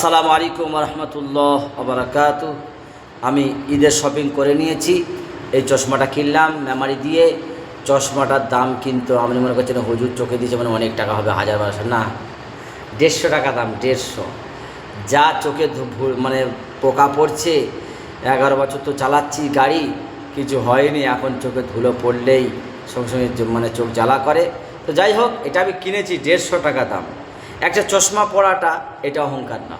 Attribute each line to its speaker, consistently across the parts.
Speaker 1: আসসালামু আলাইকুম রহমতুল্লাহ বারাকাতু। আমি ঈদের শপিং করে নিয়েছি। এই চশমাটা কিনলাম মেমারি দিয়ে। চশমাটার দাম কিন্তু আপনি মনে করছেন হুজুর চোখে দিয়েছে মানে অনেক টাকা হবে, 1000-1200 না, 150 টাকা দাম। 150 যা চোখে মানে পোকা পড়ছে। 11 বছর তো চালাচ্ছি গাড়ি, কিছু হয়নি। এখন চোখে ধুলো পড়লেই সঙ্গে সঙ্গে মানে চোখ জ্বালা করে। তো যাই হোক, এটা আমি কিনেছি 150 টাকা দাম। একটা চশমা পরাটা এটা অহংকার না,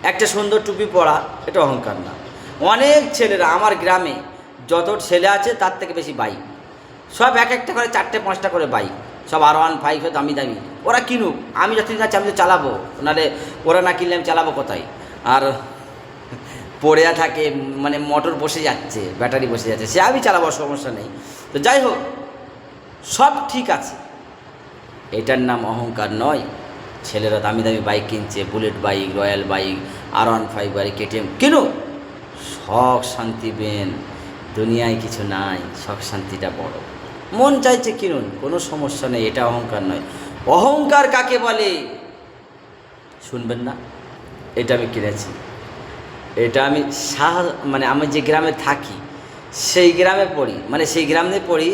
Speaker 1: একটা সুন্দর টুপি পরা এটা অহংকার না। অনেক ছেলেরা আমার গ্রামে যত ছেলে আছে তার থেকে বেশি বাইক, সব এক একটা করে 4টে-5টা করে বাইক, সব R15 দামি দামি। ওরা কিনুক, আমি যতদিন আছে আমি তো চালাবো, নাহলে ওরা না কিনলে আমি চালাবো কোথায়? আর পড়ে থাকে মানে মোটর বসে যাচ্ছে, ব্যাটারি বসে যাচ্ছে, সে আমি চালাবো, সমস্যা নেই। তো যাই হোক, সব ঠিক আছে, এটার নাম অহংকার নয়। ছেলেরা দামি দামি বাইক কিনছে, bullet bike, royal bike, R15 bike, KTM কিনুক, শখ শান্তি পেন। দুনিয়ায় কিছু নাই, শখ শান্তিটা বড়। মন চাইছে কিনুন, কোনো সমস্যা নেই, এটা অহংকার নয়। অহংকার কাকে বলে শুনবেন না? এটা আমি কিনেছি, এটা আমি মানে আমি যে গ্রামে থাকি সেই গ্রামে পড়ি, মানে সেই গ্রামে পড়ি,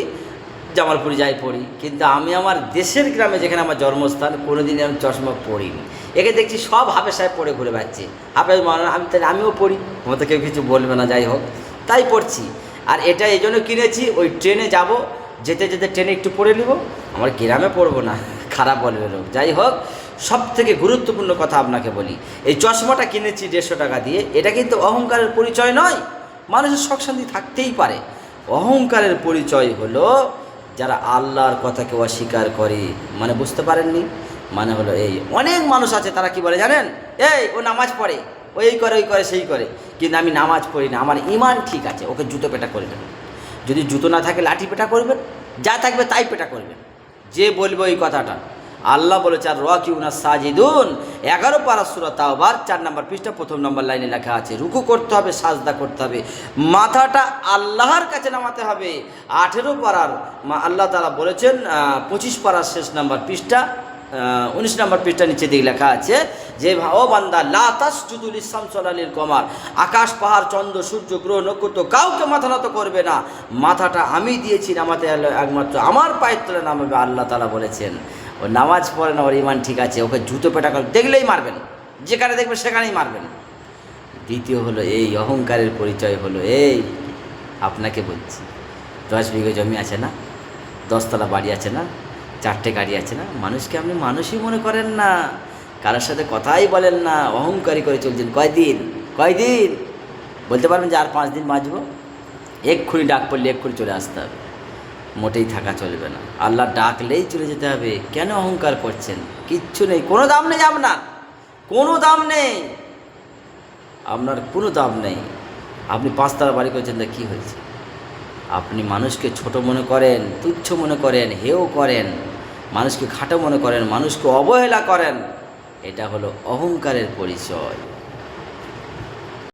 Speaker 1: জামালপুরে যাই পড়ি। কিন্তু আমি আমার দেশের গ্রামে, যেখানে আমার জন্মস্থান, কোনোদিনই আমি চশমা পড়িনি। একে দেখছি সব হাফেজ সাহেব পড়ে ঘুরে বেড়াচ্ছে। হাফেজ মানে আমি, তাই আমিও পড়ি, আমাকে কেউ কিছু বলবে না, যাই হোক তাই পড়ছি। আর এটা এই জন্য কিনেছি, ওই ট্রেনে যাব, যেতে যেতে ট্রেনে একটু পড়ে নিব, আমার গ্রামে পড়বো না, খারাপ বলবে লোক। যাই হোক, সব থেকে গুরুত্বপূর্ণ কথা আপনাকে বলি, এই চশমাটা কিনেছি 150 টাকা দিয়ে। এটা কিন্তু অহংকারের পরিচয় নয়। মানুষের শখ শান্তি থাকতেই পারে। অহংকারের পরিচয় হলো যারা আল্লাহর কথাকে অস্বীকার করে। মানে বুঝতে পারেননি? মানে হলো এই, অনেক মানুষ আছে তারা কি বলে জানেন? এই ও নামাজ পড়ে, ও এই করে, ওই করে, সেই করে, কিন্তু আমি নামাজ পড়ি না, আমার ইমান ঠিক আছে। ওকে জুতো পেটা করবেন, যদি জুতো না থাকে লাঠি পেটা করবেন, যা থাকবে তাই পেটা করবেন। যে বলবে ওই কথাটা, আল্লাহ বলেছে আর রাকিউনা সাজিদুন, 11 পারা সূরা তাওবার 4 নম্বর পৃষ্ঠা 1 নম্বর লাইনে লেখা আছে, রুকু করতে হবে, সাজদা করতে হবে, মাথাটা আল্লাহর কাছে নামাতে হবে। 18 পারার আল্লাহ তাআলা বলেছেন, 25 পারার শেষ নম্বর পৃষ্ঠা 19 নম্বর পৃষ্ঠা নিচে দিকে লেখা আছে যে, ও বান্দা লা তাসজুদু লিশ-শামসি ওয়ালা লিল-কমার, আকাশ পাহাড় চন্দ্র সূর্য গ্রহ নক্ষত্র কাউকে মাথা নত করবে না, মাথাটা আমি দিয়েছি নামাতে, একমাত্র আমার পায়ের তলে নামাবে, আল্লাহ তাআলা বলেছেন। ও নামাজ পড়ে না, ওর ইমান ঠিক আছে, ওকে জুতো পেটা করে দেখলেই মারবেন, যেখানে দেখবেন সেখানেই মারবেন। দ্বিতীয় হলো এই অহংকারের পরিচয় হলো এই, আপনাকে বলছি, 10 বিঘা জমি আছে না, 10 তলা বাড়ি আছে না, 4টে গাড়ি আছে না, মানুষকে আপনি মানুষই মনে করেন না, কারোর সাথে কথাই বলেন না, অহংকারী করে চলছেন। কয়দিন বলতে পারবেন যে আর 5 দিন বাঁচব? এক্ষুনি ডাক পড়লে এক্ষুনি চলে আসতে হবে, মোটেই থাকা চলবে না। আল্লাহ ডাকলেই চলে যেতে হবে। কেন অহংকার করছেন? কিচ্ছু নেই, কোনো দাম নেই আপনার, কোনো দাম নেই, আপনার কোনো দাম নেই। আপনি 5 তলা বাড়ি করেছেন, তা কী হয়েছে? আপনি মানুষকে ছোট মনে করেন, তুচ্ছ মনে করেন, হেয় করেন, মানুষকে খাটো মনে করেন, মানুষকে অবহেলা করেন, এটা হলো অহংকারের পরিচয়।